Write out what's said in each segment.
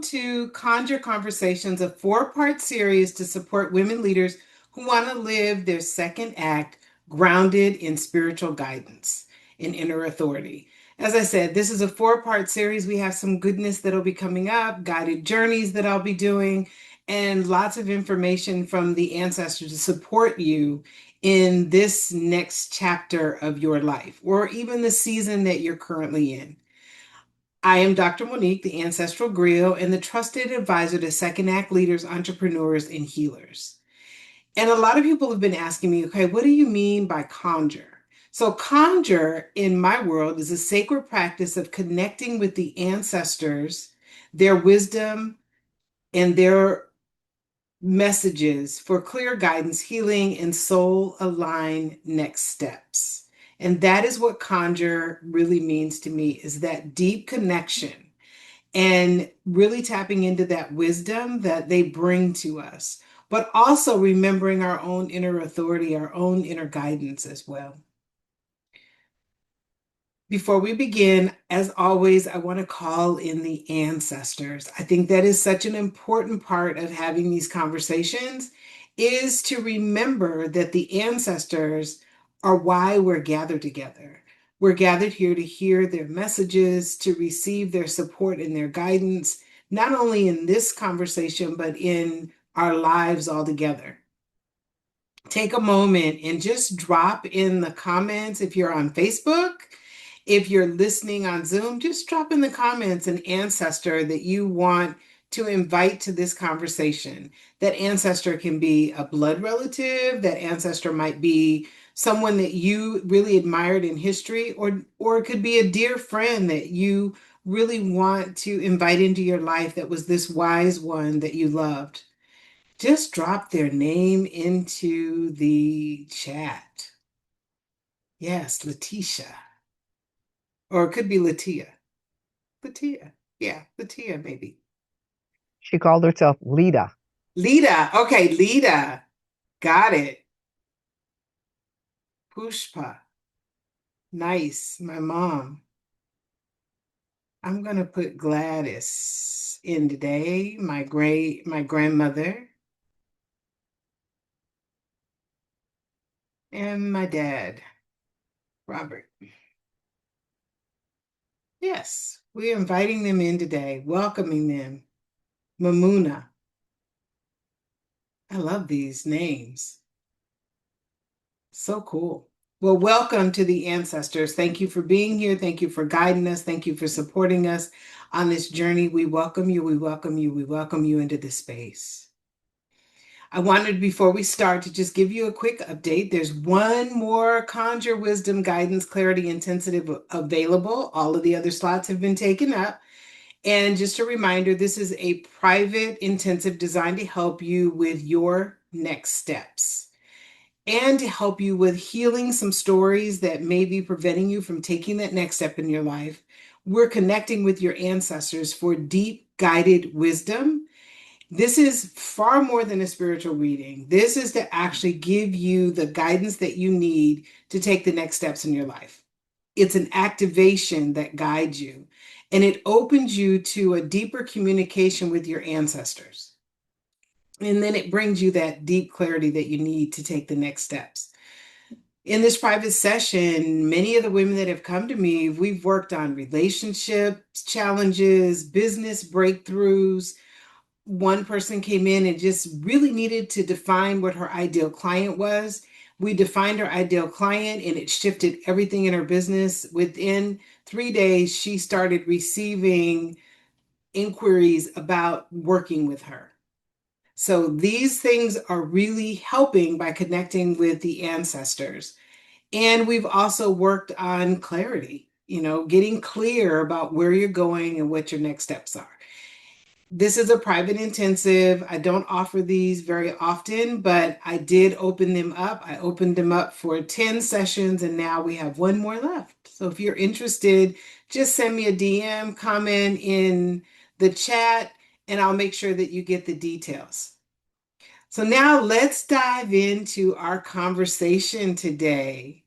to Conjure Conversations, a four-part series to support women leaders who want to live their second act grounded in spiritual guidance and inner authority. As I said, this is a four-part series. We have some goodness that'll be coming up, guided journeys that I'll be doing, and lots of information from the ancestors to support you in this next chapter of your life, or even the season that you're currently in. I am Dr. MoNique, the Ancestral Griot, and the trusted advisor to second act leaders, entrepreneurs, and healers. And a lot of people have been asking me, okay, what do you mean by conjure? So, conjure in my world is a sacred practice of connecting with the ancestors, their wisdom, and their messages for clear guidance, healing, and soul aligned next steps. And that is what conjure really means to me, is that deep connection and really tapping into that wisdom that they bring to us, but also remembering our own inner authority, our own inner guidance as well. Before we begin, as always, I want to call in the ancestors. I think that is such an important part of having these conversations, is to remember that the ancestors are why we're gathered together. We're gathered here to hear their messages, to receive their support and their guidance, not only in this conversation, but in our lives altogether. Take a moment and just drop in the comments if you're on Facebook. If you're listening on Zoom, just drop in the comments an ancestor that you want to invite to this conversation. That ancestor can be a blood relative, that ancestor might be someone that you really admired in history, or it could be a dear friend that you really want to invite into your life that was this wise one that you loved. Just drop their name into the chat. Yes, Letitia. Or it could be Latia. Latia. Yeah, Latia, maybe. She called herself Lita. Lita. Okay, Lita. Got it. Pushpa. Nice. My mom. I'm gonna put Gladys in today. My grandmother. And my dad, Robert. Yes, we're inviting them in today, welcoming them. Mamuna. I love these names. So cool. Well, welcome to the ancestors. Thank you for being here. Thank you for guiding us. Thank you for supporting us on this journey. We welcome you. We welcome you. We welcome you into this space. I wanted, before we start, to just give you a quick update. There's one more Conjure Wisdom Guidance Clarity Intensive available. All of the other slots have been taken up. And just a reminder, this is a private intensive designed to help you with your next steps and to help you with healing some stories that may be preventing you from taking that next step in your life. We're connecting with your ancestors for deep guided wisdom. This is far more than a spiritual reading. This is to actually give you the guidance that you need to take the next steps in your life. It's an activation that guides you, and it opens you to a deeper communication with your ancestors. And then it brings you that deep clarity that you need to take the next steps. In this private session, many of the women that have come to me, we've worked on relationship challenges, business breakthroughs. One person came in and just really needed to define what her ideal client was. We defined her ideal client, and it shifted everything in her business. Within 3 days, she started receiving inquiries about working with her. So these things are really helping by connecting with the ancestors. And we've also worked on clarity, getting clear about where you're going and what your next steps are. This is a private intensive. I don't offer these very often, but I did open them up. I opened them up for 10 sessions, and now we have one more left. So if you're interested, just send me a DM, comment in the chat, and I'll make sure that you get the details. So now let's dive into our conversation today.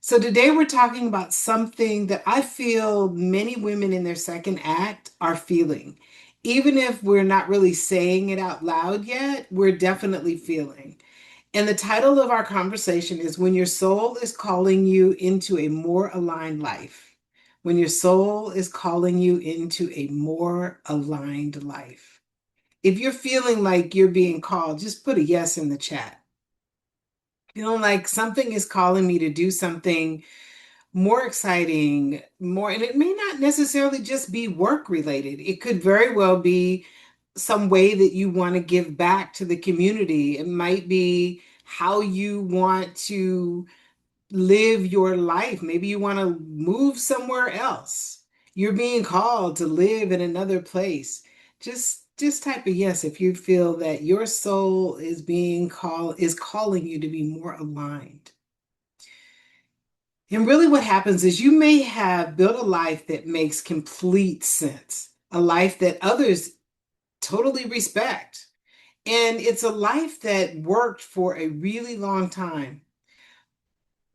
So today we're talking about something that I feel many women in their second act are feeling. Even if we're not really saying it out loud yet, we're definitely feeling. And the title of our conversation is When Your Soul is Calling You into a More Aligned Life. When your soul is calling you into a more aligned life. If you're feeling like you're being called, just put a yes in the chat. Feeling like something is calling me to do something more exciting, more, and it may not necessarily just be work related. It could very well be some way that you want to give back to the community. It might be how you want to live your life. Maybe you want to move somewhere else. You're being called to live in another place. Just type a yes if you feel that your soul is calling you to be more aligned. And really what happens is you may have built a life that makes complete sense, a life that others totally respect. And it's a life that worked for a really long time.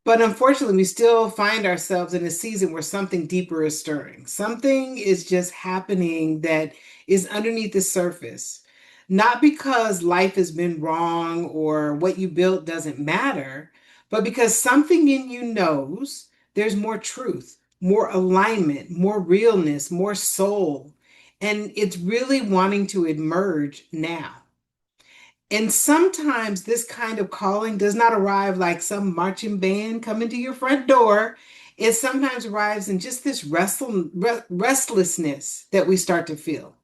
But unfortunately, we still find ourselves in a season where something deeper is stirring. Something is just happening that is underneath the surface. Not because life has been wrong or what you built doesn't matter, but because something in you knows there's more truth, more alignment, more realness, more soul. And it's really wanting to emerge now. And sometimes this kind of calling does not arrive like some marching band coming to your front door. It sometimes arrives in just this restlessness that we start to feel.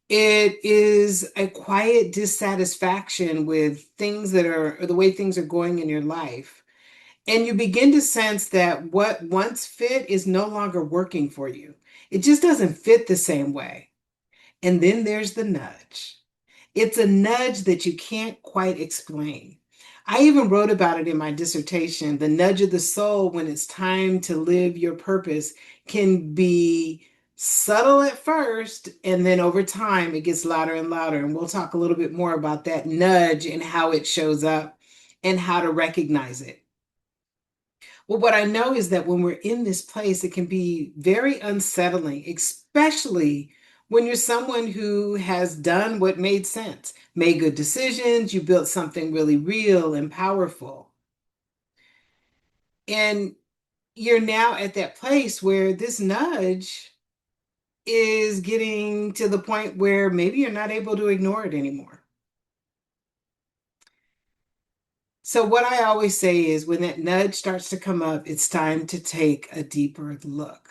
It is a quiet dissatisfaction with things that are, or the way things are going in your life. And you begin to sense that what once fit is no longer working for you. It just doesn't fit the same way. And then there's the nudge. It's a nudge that you can't quite explain. I even wrote about it in my dissertation. The nudge of the soul when it's time to live your purpose can be subtle at first, and then over time it gets louder and louder. And we'll talk a little bit more about that nudge and how it shows up and how to recognize it. Well, what I know is that when we're in this place, it can be very unsettling, especially when you're someone who has done what made sense, made good decisions, you built something really real and powerful. And you're now at that place where this nudge is getting to the point where maybe you're not able to ignore it anymore. So, what I always say is when that nudge starts to come up, it's time to take a deeper look.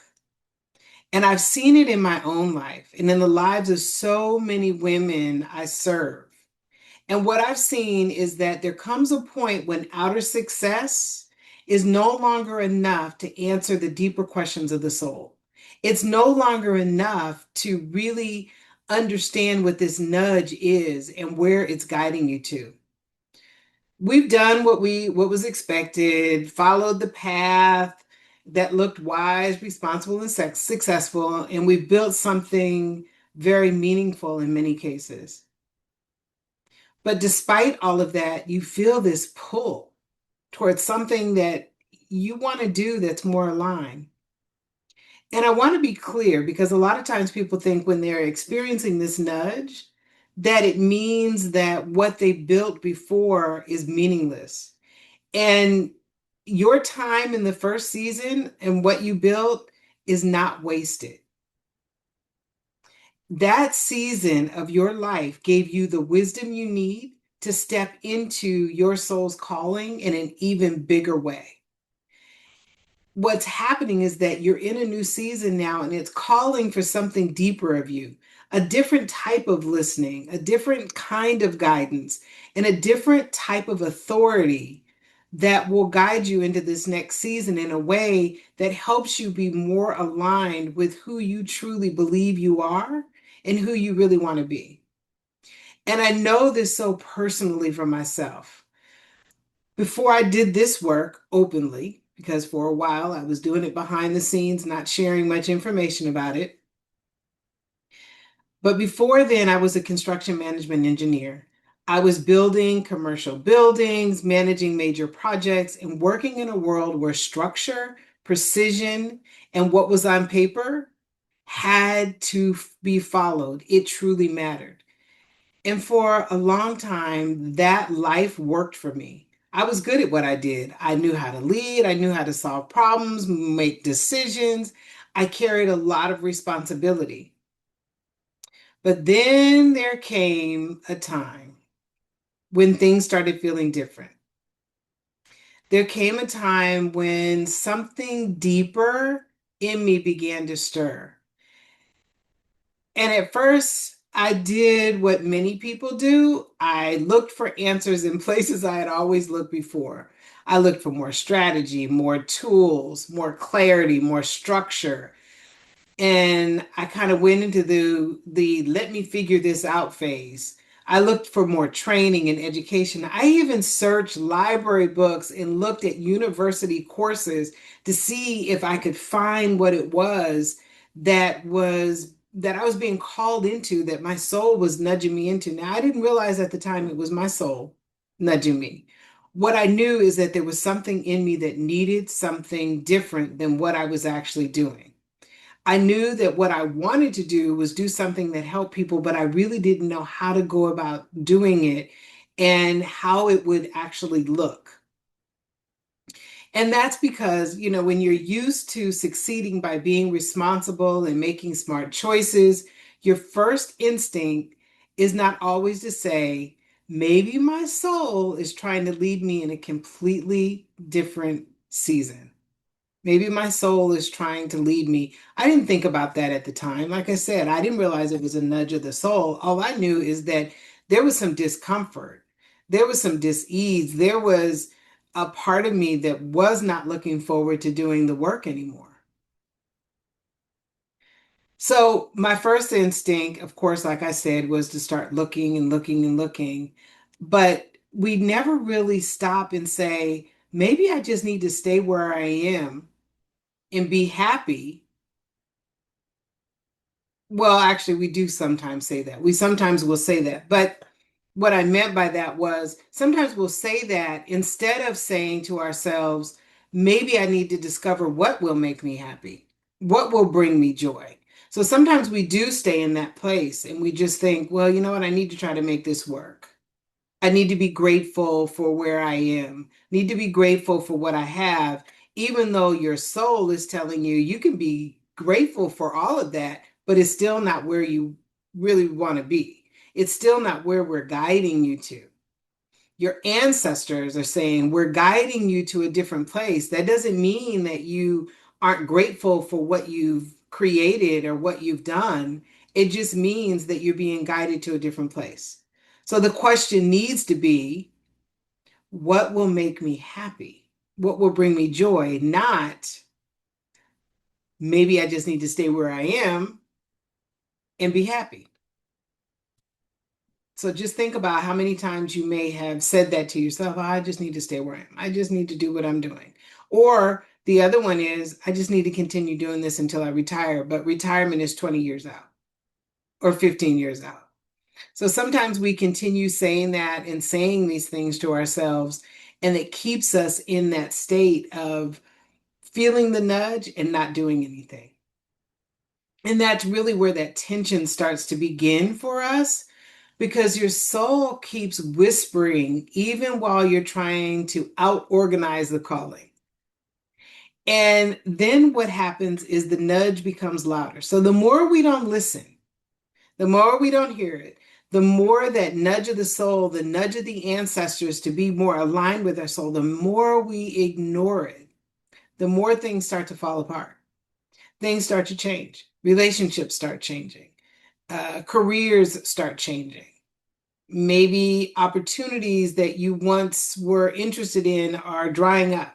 And I've seen it in my own life and in the lives of so many women I serve. And what I've seen is that there comes a point when outer success is no longer enough to answer the deeper questions of the soul. It's no longer enough to really understand what this nudge is and where it's guiding you to. We've done what was expected, followed the path that looked wise, responsible, and successful, and we've built something very meaningful in many cases. But despite all of that, you feel this pull towards something that you want to do that's more aligned. And I want to be clear because a lot of times people think when they're experiencing this nudge that it means that what they built before is meaningless. And your time in the first season and what you built is not wasted. That season of your life gave you the wisdom you need to step into your soul's calling in an even bigger way. What's happening is that you're in a new season now and it's calling for something deeper of you, a different type of listening, a different kind of guidance, and a different type of authority that will guide you into this next season in a way that helps you be more aligned with who you truly believe you are and who you really want to be. And I know this so personally for myself. Before I did this work openly, because for a while I was doing it behind the scenes, not sharing much information about it. But before then, I was a construction management engineer. I was building commercial buildings, managing major projects, and working in a world where structure, precision, and what was on paper had to be followed. It truly mattered. And for a long time, that life worked for me. I was good at what I did. I knew how to lead, I knew how to solve problems, make decisions. I carried a lot of responsibility. But then there came a time when things started feeling different. There came a time when something deeper in me began to stir. And at first, I did what many people do. I looked for answers in places I had always looked before. I looked for more strategy, more tools, more clarity, more structure. And I kind of went into the let me figure this out phase. I looked for more training and education. I even searched library books and looked at university courses to see if I could find what it was that I was being called into, that my soul was nudging me into. Now, I didn't realize at the time it was my soul nudging me. What I knew is that there was something in me that needed something different than what I was actually doing. I knew that what I wanted to do was do something that helped people, but I really didn't know how to go about doing it and how it would actually look. And that's because, when you're used to succeeding by being responsible and making smart choices, your first instinct is not always to say, maybe my soul is trying to lead me in a completely different season. Maybe my soul is trying to lead me. I didn't think about that at the time. Like I said, I didn't realize it was a nudge of the soul. All I knew is that there was some discomfort, there was some dis-ease, there was a part of me that was not looking forward to doing the work anymore. So, my first instinct, of course, like I said, was to start looking and looking and looking. But we never really stop and say, maybe I just need to stay where I am and be happy. Well, actually, we do sometimes say that. We sometimes will say that. But what I meant by that was sometimes we'll say that instead of saying to ourselves, maybe I need to discover what will make me happy, what will bring me joy. So sometimes we do stay in that place and we just think, well, you know what? I need to try to make this work. I need to be grateful for where I am, need to be grateful for what I have, even though your soul is telling you you can be grateful for all of that, but it's still not where you really want to be. It's still not where we're guiding you to. Your ancestors are saying we're guiding you to a different place. That doesn't mean that you aren't grateful for what you've created or what you've done. It just means that you're being guided to a different place. So the question needs to be, what will make me happy? What will bring me joy? Not maybe I just need to stay where I am and be happy. So just think about how many times you may have said that to yourself. I just need to stay where I am. I just need to do what I'm doing. Or the other one is, I just need to continue doing this until I retire. But retirement is 20 years out or 15 years out. So sometimes we continue saying that and saying these things to ourselves, and it keeps us in that state of feeling the nudge and not doing anything. And that's really where that tension starts to begin for us, because your soul keeps whispering even while you're trying to out organize the calling. And then what happens is the nudge becomes louder. So the more we don't listen, the more we don't hear it, the more that nudge of the soul, the nudge of the ancestors to be more aligned with our soul, the more we ignore it, the more things start to fall apart. Things start to change. Relationships start changing. Careers start changing. Maybe opportunities that you once were interested in are drying up.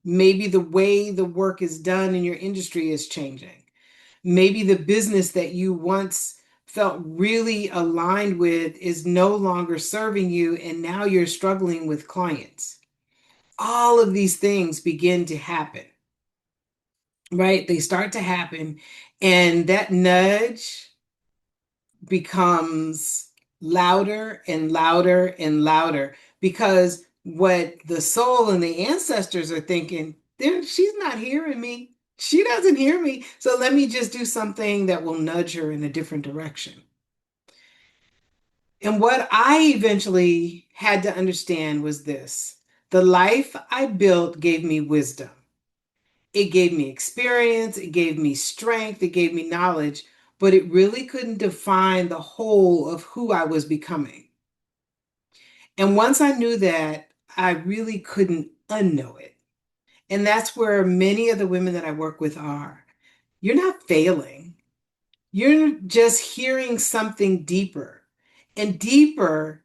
Maybe the way the work is done in your industry is changing. Maybe the business that you once felt really aligned with is no longer serving you, and now you're struggling with clients. All of these things begin to happen, right? They start to happen, and that nudge becomes louder and louder and louder, because what the soul and the ancestors are thinking, she's not hearing me. She doesn't hear me. So let me just do something that will nudge her in a different direction. And what I eventually had to understand was this: the life I built gave me wisdom. It gave me experience, it gave me strength, it gave me knowledge, but it really couldn't define the whole of who I was becoming. And once I knew that, I really couldn't unknow it. And that's where many of the women that I work with are. You're not failing. You're just hearing something deeper and deeper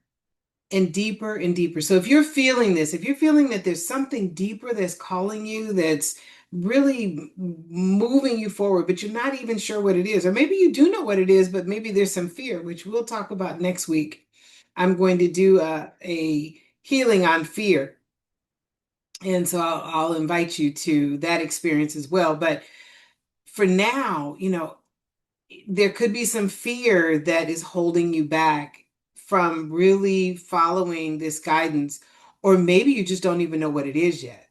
and deeper and deeper. So if you're feeling this, if you're feeling that there's something deeper that's calling you, that's really moving you forward, but you're not even sure what it is, or maybe you do know what it is, but maybe there's some fear, which we'll talk about next week. I'm going to do a healing on fear. And so I'll invite you to that experience as well. But for now, there could be some fear that is holding you back from really following this guidance, or maybe you just don't even know what it is yet.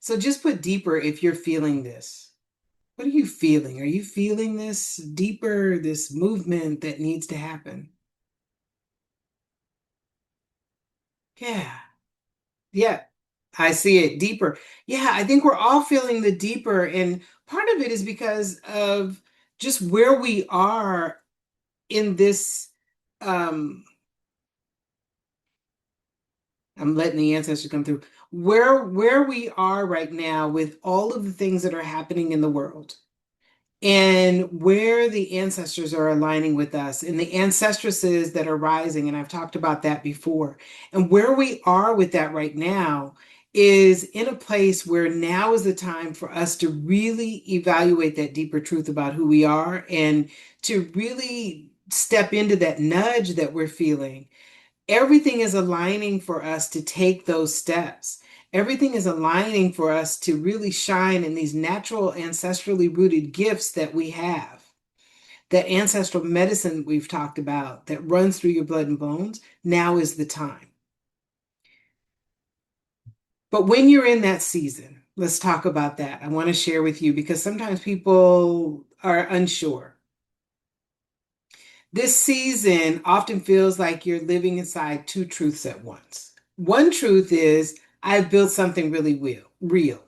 So just put deeper if you're feeling this. What are you feeling? Are you feeling this deeper, this movement that needs to happen? Yeah. Yeah. I see it deeper. Yeah, I think we're all feeling the deeper. And part of it is because of just where we are in this. um I'm letting the ancestors come through. Where we are right now with all of the things that are happening in the world, and where the ancestors are aligning with us, and the ancestresses that are rising, and I've talked about that before. And where we are with that right now is in a place where now is the time for us to really evaluate that deeper truth about who we are, and to really step into that nudge that we're feeling. Everything is aligning for us to take those steps. Everything is aligning for us to really shine in these natural, ancestrally rooted gifts that we have. That ancestral medicine we've talked about that runs through your blood and bones, now is the time. But when you're in that season, let's talk about that. I want to share with you because sometimes people are unsure. This season often feels like you're living inside two truths at once. One truth is, I've built something really real.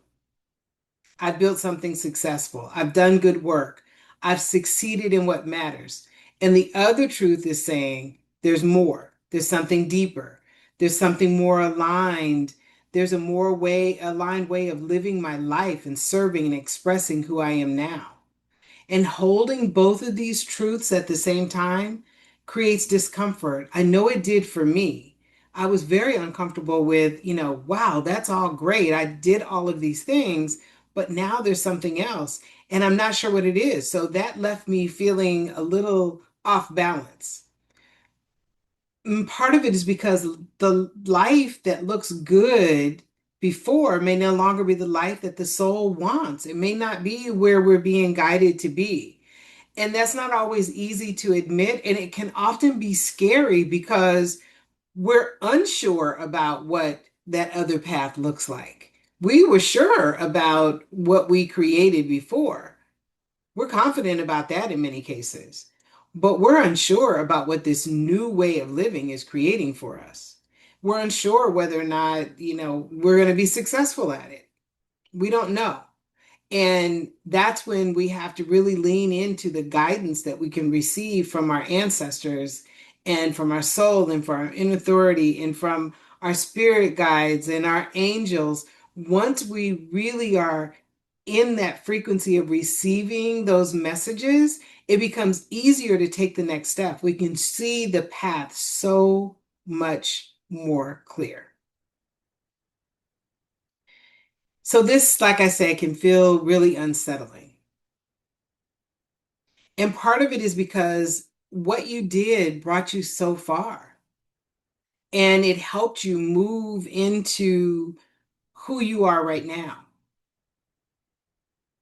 I've built something successful. I've done good work. I've succeeded in what matters. And the other truth is saying, there's more. There's something deeper. There's something more aligned. There's a more aligned way of living my life and serving and expressing who I am now. And holding both of these truths at the same time creates discomfort. I know it did for me. I was very uncomfortable with, wow, that's all great. I did all of these things, but now there's something else, and I'm not sure what it is. So that left me feeling a little off balance. Part of it is because the life that looks good before may no longer be the life that the soul wants. It may not be where we're being guided to be. And that's not always easy to admit. And it can often be scary because we're unsure about what that other path looks like. We were sure about what we created before. We're confident about that in many cases, but we're unsure about what this new way of living is creating for us. We're unsure whether or not, we're going to be successful at it. We don't know. And that's when we have to really lean into the guidance that we can receive from our ancestors and from our soul and from our inner authority and from our spirit guides and our angels. Once we really are in that frequency of receiving those messages, it becomes easier to take the next step. We can see the path so much more clear. So this, like I said, can feel really unsettling. And part of it is because what you did brought you so far, and it helped you move into who you are right now.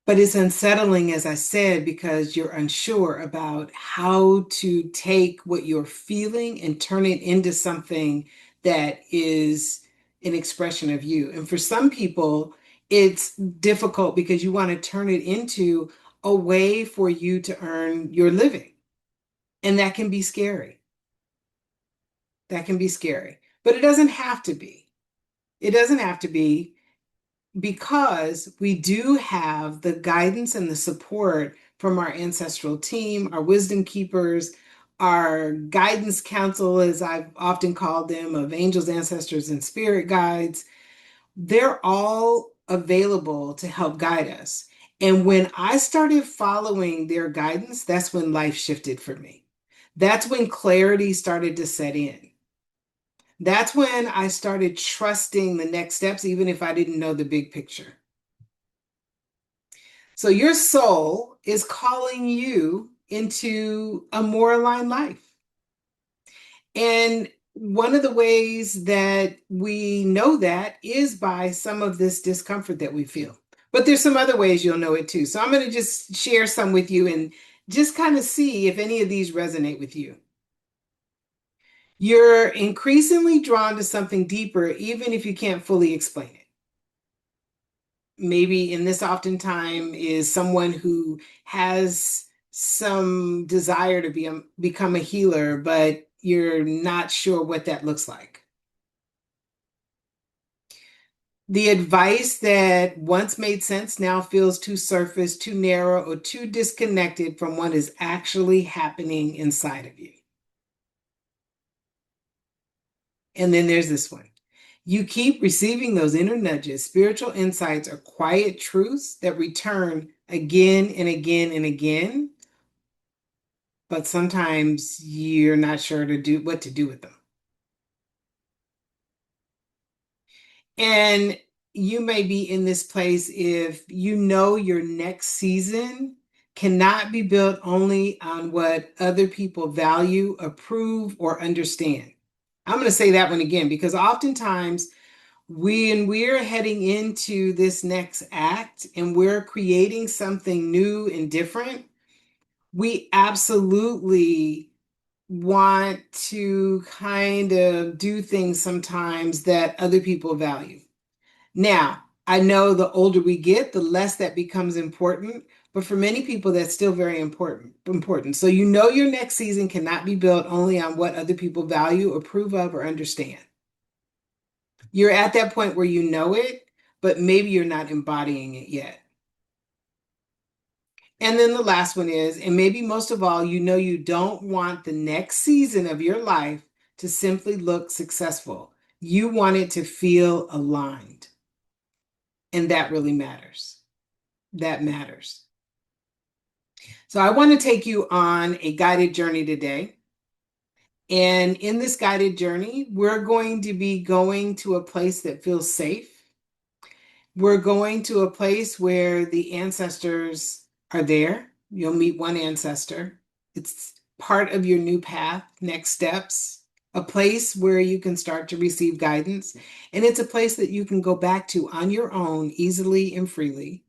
But it's unsettling, as I said, because you're unsure about how to take what you're feeling and turn it into something that is an expression of you. And for some people, It's difficult because you want to turn it into a way for you to earn your living. And that can be scary. That can be scary. But it doesn't have to be. It doesn't have to be because we do have the guidance and the support from our ancestral team, our wisdom keepers, our guidance council, as I've often called them, of angels, ancestors, and spirit guides. They're all available to help guide us. And when I started following their guidance, that's when life shifted for me. That's when clarity started to set in. That's when I started trusting the next steps, even if I didn't know the big picture. So your soul is calling you into a more aligned life. And one of the ways that we know that is by some of this discomfort that we feel. But there's some other ways you'll know it too. So I'm going to just share some with you and just kind of see if any of these resonate with you. You're increasingly drawn to something deeper, even if you can't fully explain it. Maybe in this oftentimes is someone who has some desire to become a healer, but you're not sure what that looks like. The advice that once made sense now feels too surface, too narrow, or too disconnected from what is actually happening inside of you. And then there's this one. You keep receiving those inner nudges, spiritual insights, or quiet truths that return again and again and again, but sometimes you're not sure what to do with them. And you may be in this place if you know your next season cannot be built only on what other people value, approve, or understand. I'm going to say that one again because oftentimes when we're heading into this next act and we're creating something new and different, we absolutely want to kind of do things sometimes that other people value. Now, I know the older we get, the less that becomes important, but for many people, that's still very important. So you know your next season cannot be built only on what other people value, approve of, or understand. You're at that point where you know it, but maybe you're not embodying it yet. And then the last one is, and maybe most of all, you know you don't want the next season of your life to simply look successful. You want it to feel aligned. And that really matters. That matters. So I want to take you on a guided journey today. And in this guided journey, we're going to be going to a place that feels safe. We're going to a place where the ancestors are there. You'll meet one ancestor. It's part of your new path, next steps, a place where you can start to receive guidance. And it's a place that you can go back to on your own easily and freely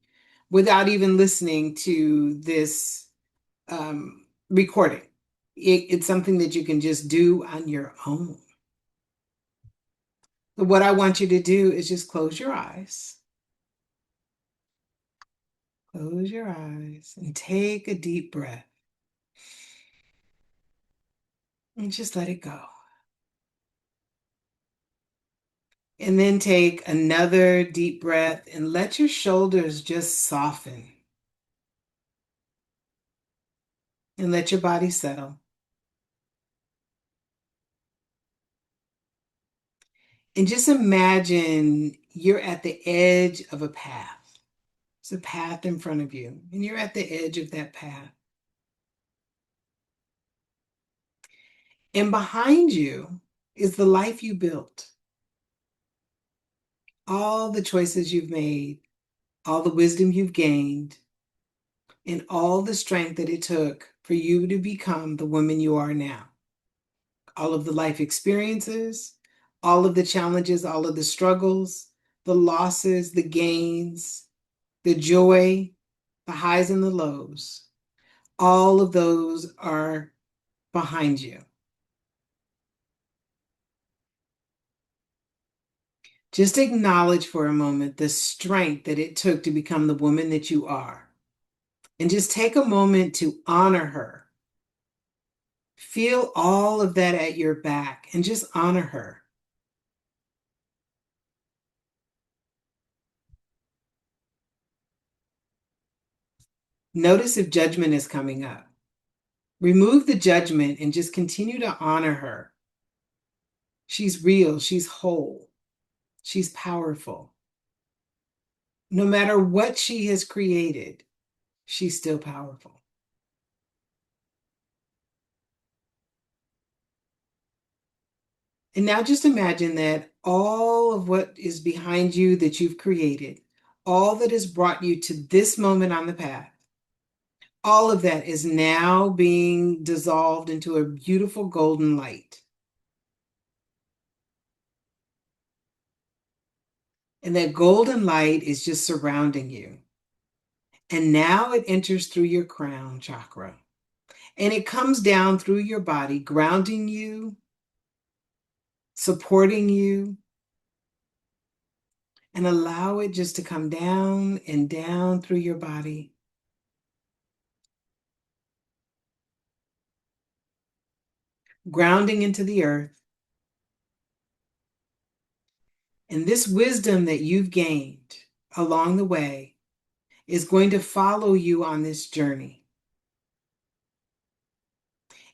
without even listening to this recording. It's something that you can just do on your own. But what I want you to do is just close your eyes. Close your eyes and take a deep breath and just let it go. And then take another deep breath and let your shoulders just soften and let your body settle. And just imagine you're at the edge of a path. There's a path in front of you, and you're at the edge of that path. And behind you is the life you built, all the choices you've made, all the wisdom you've gained, and all the strength that it took for you to become the woman you are now. All of the life experiences, all of the challenges, all of the struggles, the losses, the gains, the joy, the highs and the lows, all of those are behind you. Just acknowledge for a moment the strength that it took to become the woman that you are. And just take a moment to honor her. Feel all of that at your back and just honor her. Notice if judgment is coming up. Remove the judgment and just continue to honor her. She's real, she's whole, she's powerful. No matter what she has created, she's still powerful. And now just imagine that all of what is behind you that you've created, all that has brought you to this moment on the path, all of that is now being dissolved into a beautiful golden light. And that golden light is just surrounding you. And now it enters through your crown chakra. And it comes down through your body, grounding you, supporting you, and allow it just to come down and down through your body. Grounding into the earth. And this wisdom that you've gained along the way is going to follow you on this journey.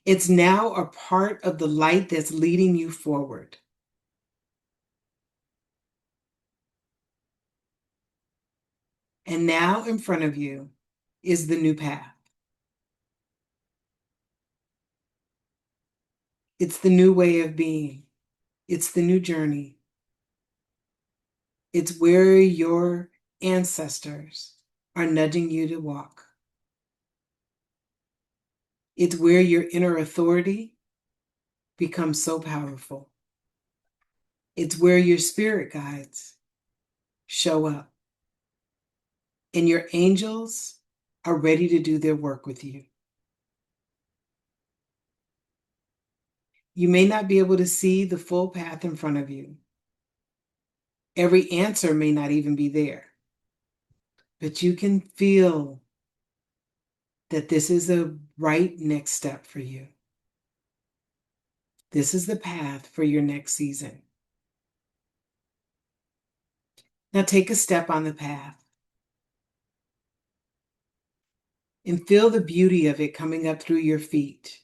It's now a part of the light that's leading you forward. And now in front of you is the new path. It's the new way of being. It's the new journey. It's where your ancestors are nudging you to walk. It's where your inner authority becomes so powerful. It's where your spirit guides show up. And your angels are ready to do their work with you. You may not be able to see the full path in front of you. Every answer may not even be there. But you can feel that this is a right next step for you. This is the path for your next season. Now take a step on the path and feel the beauty of it coming up through your feet.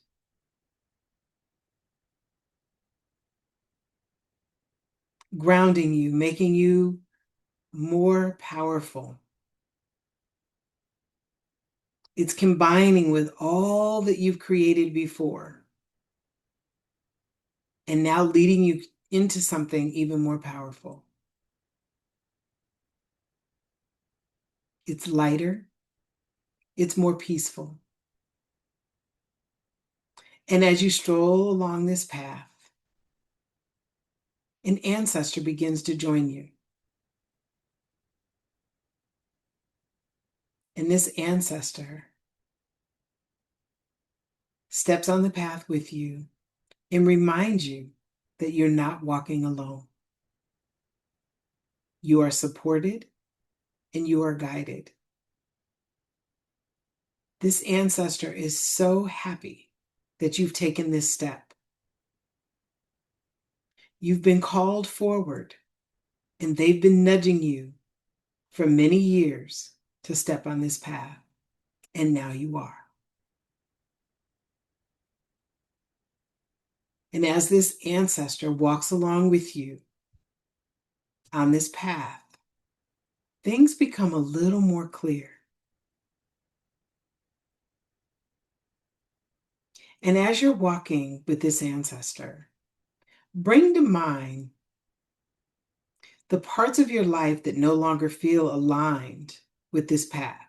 Grounding you, making you more powerful. It's combining with all that you've created before and now leading you into something even more powerful. It's lighter. It's more peaceful. And as you stroll along this path, an ancestor begins to join you. And this ancestor steps on the path with you and reminds you that you're not walking alone. You are supported and you are guided. This ancestor is so happy that you've taken this step. You've been called forward, and they've been nudging you for many years to step on this path, and now you are. And as this ancestor walks along with you on this path, things become a little more clear. And as you're walking with this ancestor, bring to mind the parts of your life that no longer feel aligned with this path.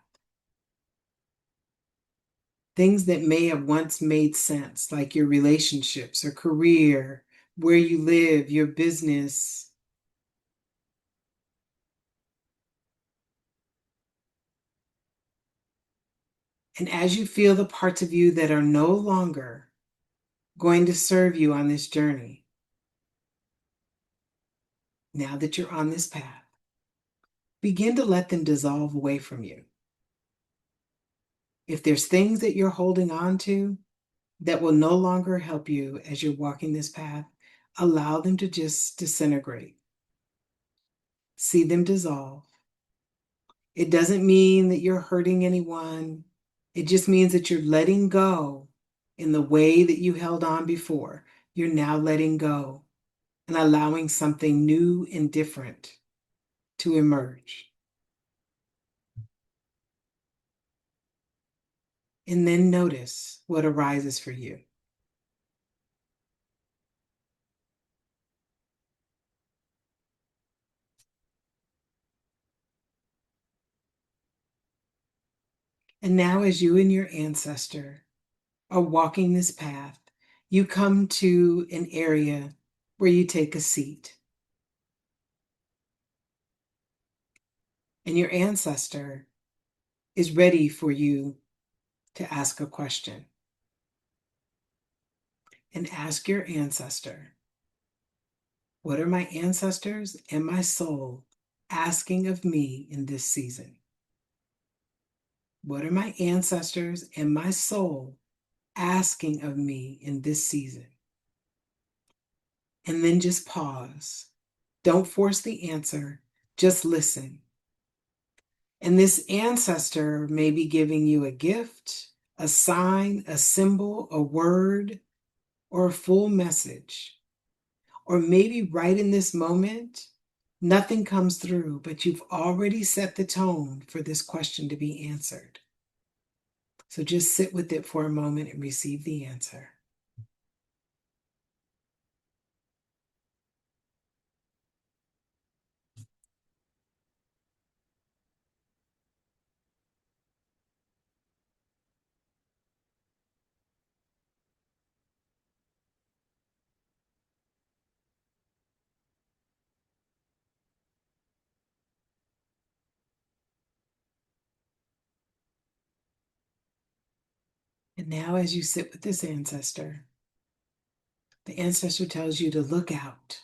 Things that may have once made sense, like your relationships or career, where you live, your business. And as you feel the parts of you that are no longer going to serve you on this journey, Now that you're on this path, begin to let them dissolve away from you. If there's things that you're holding on to that will no longer help you as you're walking this path, allow them to just disintegrate. See them dissolve. It doesn't mean that you're hurting anyone. It just means that you're letting go in the way that you held on before. You're now letting go and allowing something new and different to emerge. And then notice what arises for you. And now, as you and your ancestor are walking this path, you come to an area where you take a seat. And your ancestor is ready for you to ask a question. And ask your ancestor, what are my ancestors and my soul asking of me in this season? What are my ancestors and my soul asking of me in this season? And then just pause. Don't force the answer, just listen. And this ancestor may be giving you a gift, a sign, a symbol, a word, or a full message. Or maybe right in this moment, nothing comes through, but you've already set the tone for this question to be answered. So just sit with it for a moment and receive the answer. And now, as you sit with this ancestor, the ancestor tells you to look out,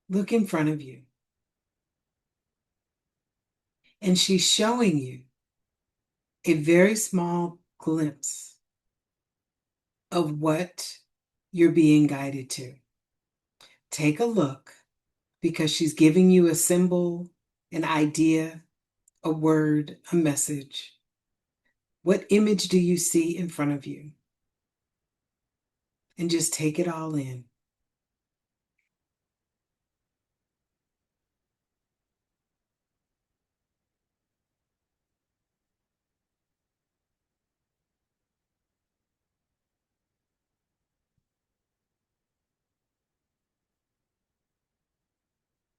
look in front of you. And she's showing you a very small glimpse of what you're being guided to. Take a look, because she's giving you a symbol, an idea, a word, a message. What image do you see in front of you? And just take it all in.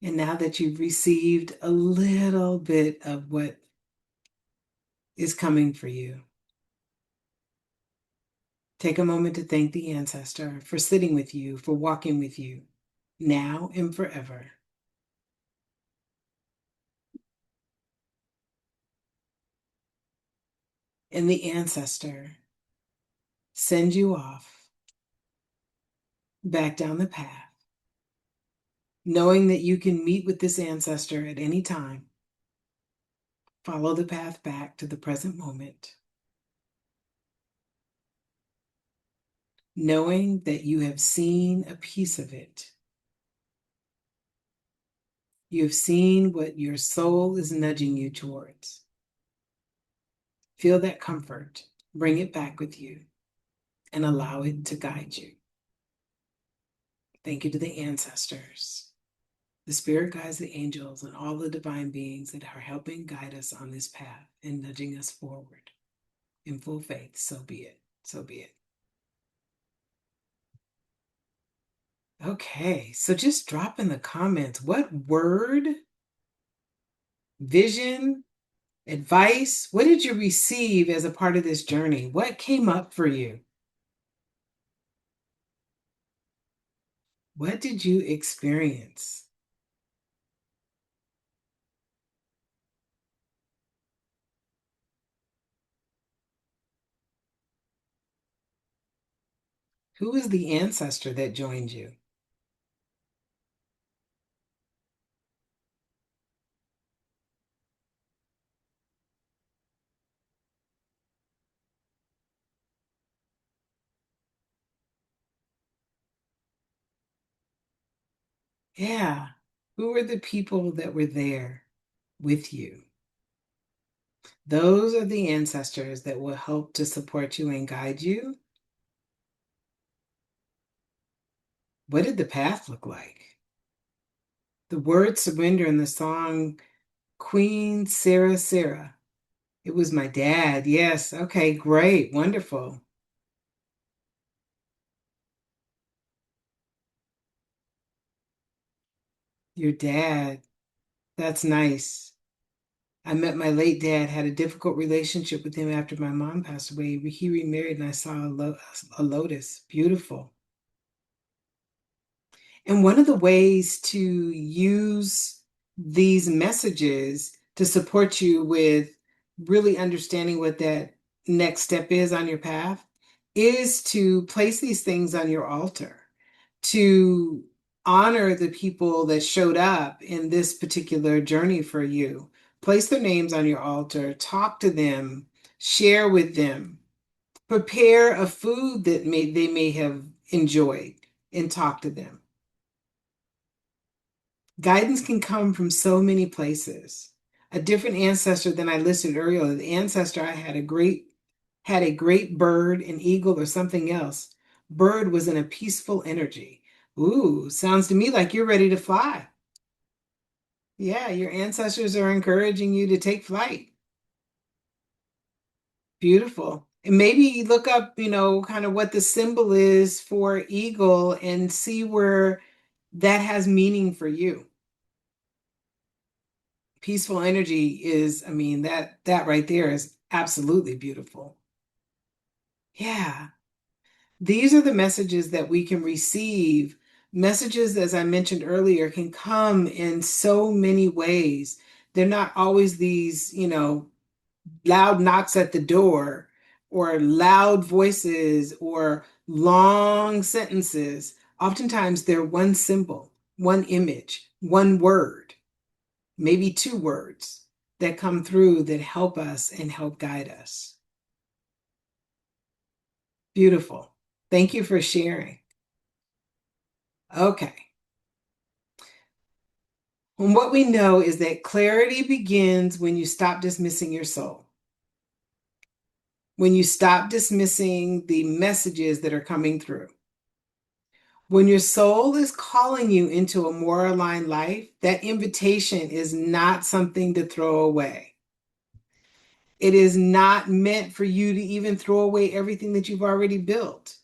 And now that you've received a little bit of what is coming for you, take a moment to thank the ancestor for sitting with you, for walking with you, now and forever. And the ancestor sends you off back down the path, knowing that you can meet with this ancestor at any time. Follow the path back to the present moment, knowing that you have seen a piece of it. You have seen what your soul is nudging you towards. Feel that comfort, bring it back with you, and allow it to guide you. Thank you to the ancestors, the spirit guides, the angels, and all the divine beings that are helping guide us on this path and nudging us forward. In full faith, so be it. So be it. Okay, so just drop in the comments what word, vision, advice, what did you receive as a part of this journey? What came up for you? What did you experience? Who is the ancestor that joined you? Yeah. Who were the people that were there with you? Those are the ancestors that will help to support you and guide you. What did the path look like? The word surrender in the song Queen Sarah Sarah. It was my dad. Yes. Okay, great. Wonderful. Your dad. That's nice. I met my late dad, had a difficult relationship with him after my mom passed away. He remarried and I saw a lotus. Beautiful. And one of the ways to use these messages to support you with really understanding what that next step is on your path is to place these things on your altar, to honor the people that showed up in this particular journey for you. Place their names on your altar, talk to them, share with them, prepare a food that they may have enjoyed and talk to them. Guidance can come from so many places. A different ancestor than I listed earlier, the ancestor I had a great bird, an eagle, or something else. Bird was in a peaceful energy. Ooh, sounds to me like you're ready to fly. Yeah, your ancestors are encouraging you to take flight. Beautiful. And maybe look up, kind of what the symbol is for eagle and see where that has meaning for you. Peaceful energy is, I mean, that right there is absolutely beautiful. Yeah. These are the messages that we can receive. Messages, as I mentioned earlier, can come in so many ways. They're not always these, loud knocks at the door or loud voices or long sentences. Oftentimes they're one symbol, one image, one word, maybe two words that come through that help us and help guide us. Beautiful. Thank you for sharing. Okay. And what we know is that clarity begins when you stop dismissing your soul, when you stop dismissing the messages that are coming through. When your soul is calling you into a more aligned life, that invitation is not something to throw away. It is not meant for you to even throw away everything that you've already built.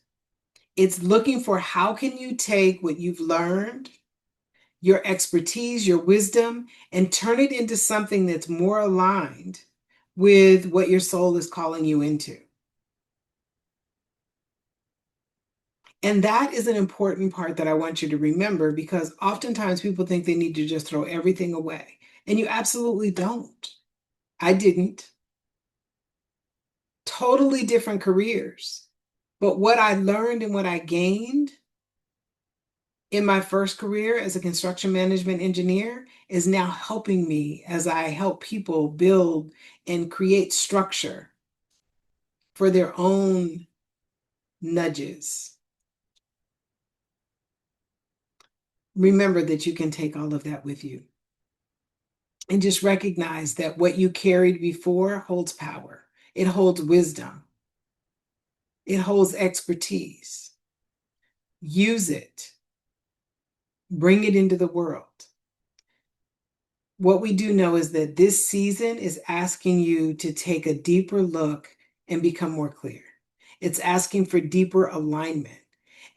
It's looking for how can you take what you've learned, your expertise, your wisdom, and turn it into something that's more aligned with what your soul is calling you into. And that is an important part that I want you to remember because oftentimes people think they need to just throw everything away. And you absolutely don't. I didn't. Totally different careers. But what I learned and what I gained in my first career as a construction management engineer is now helping me as I help people build and create structure for their own nudges. Remember that you can take all of that with you and just recognize that what you carried before holds power. It holds wisdom. It holds expertise. Use it. Bring it into the world. What we do know is that this season is asking you to take a deeper look and become more clear. It's asking for deeper alignment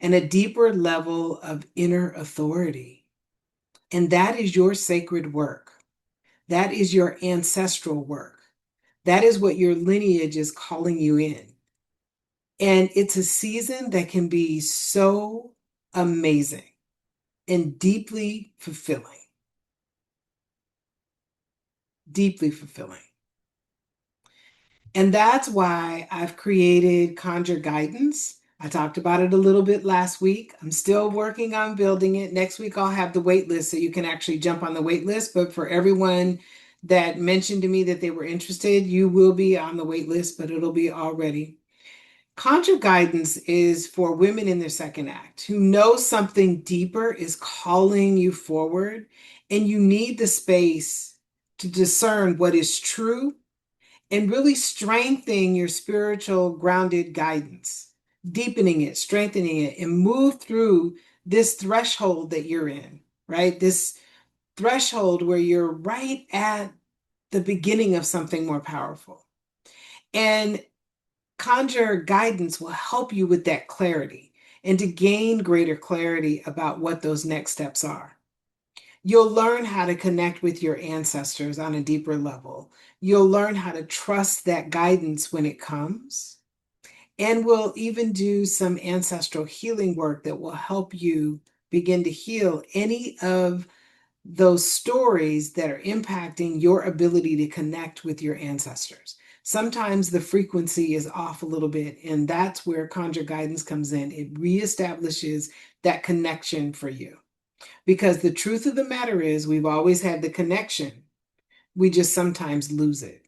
and a deeper level of inner authority. And that is your sacred work. That is your ancestral work. That is what your lineage is calling you in. And it's a season that can be so amazing and deeply fulfilling. Deeply fulfilling. And that's why I've created Conjure Guidance. I talked about it a little bit last week. I'm still working on building it. Next week, I'll have the wait list so you can actually jump on the wait list. But for everyone that mentioned to me that they were interested, you will be on the wait list, but it'll be already. Conjure guidance is for women in their second act who know something deeper is calling you forward, and you need the space to discern what is true and really strengthening your spiritual grounded guidance, deepening it, strengthening it, and move through this threshold that you're in, right? This threshold where you're right at the beginning of something more powerful. And Conjure guidance will help you with that clarity and to gain greater clarity about what those next steps are. You'll learn how to connect with your ancestors on a deeper level. You'll learn how to trust that guidance when it comes. And we'll even do some ancestral healing work that will help you begin to heal any of those stories that are impacting your ability to connect with your ancestors. Sometimes the frequency is off a little bit, and that's where Conjure Guidance comes in. It reestablishes that connection for you. Because the truth of the matter is, we've always had the connection. We just sometimes lose it.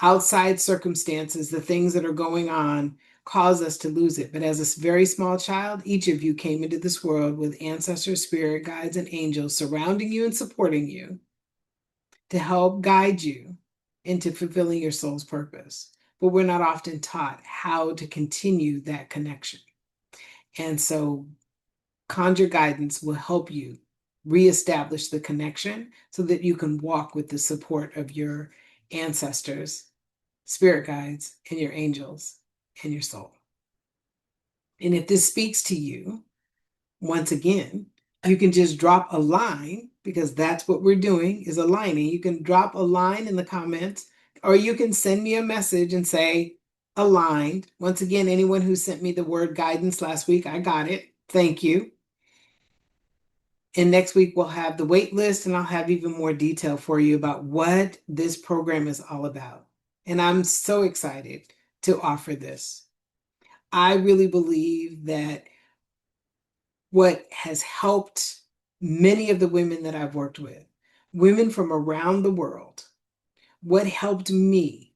Outside circumstances, the things that are going on cause us to lose it. But as a very small child, each of you came into this world with ancestors, spirit guides, and angels surrounding you and supporting you to help guide you into fulfilling your soul's purpose. But we're not often taught how to continue that connection. And so Conjure Guidance will help you reestablish the connection so that you can walk with the support of your ancestors, spirit guides, and your angels and your soul. And if this speaks to you, once again, you can just drop a line, because that's what we're doing, is aligning. You can drop a line in the comments, or you can send me a message and say aligned. Once again, anyone who sent me the word guidance last week, I got it. Thank you. And next week we'll have the wait list, and I'll have even more detail for you about what this program is all about. And I'm so excited to offer this. I really believe that what has helped many of the women that I've worked with, women from around the world, what helped me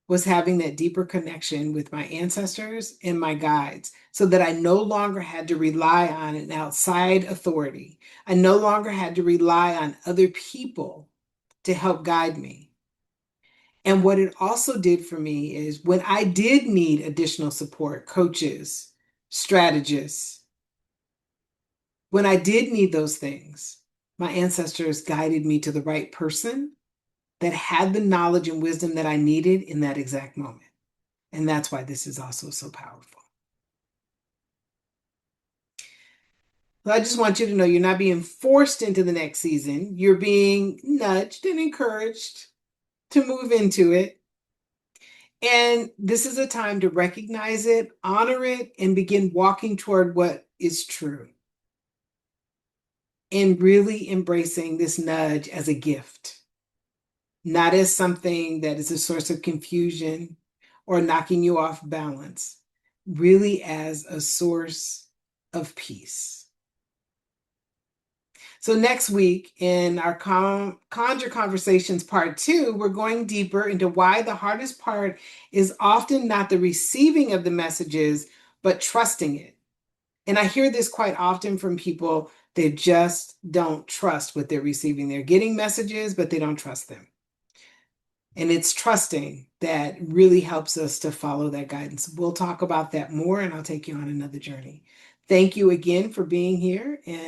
was having that deeper connection with my ancestors and my guides, so that I no longer had to rely on an outside authority. I no longer had to rely on other people to help guide me. And what it also did for me is when I did need additional support, coaches, strategists, when I did need those things, my ancestors guided me to the right person that had the knowledge and wisdom that I needed in that exact moment. And that's why this is also so powerful. So I just want you to know you're not being forced into the next season. You're being nudged and encouraged to move into it. And this is a time to recognize it, honor it, and begin walking toward what is true. And really embracing this nudge as a gift, not as something that is a source of confusion or knocking you off balance, really as a source of peace. So next week in our Conjure Conversations Part 2, we're going deeper into why the hardest part is often not the receiving of the messages, but trusting it. And I hear this quite often from people. They just don't trust what they're receiving. They're getting messages, but they don't trust them. And it's trusting that really helps us to follow that guidance. We'll talk about that more, and I'll take you on another journey. Thank you again for being here. And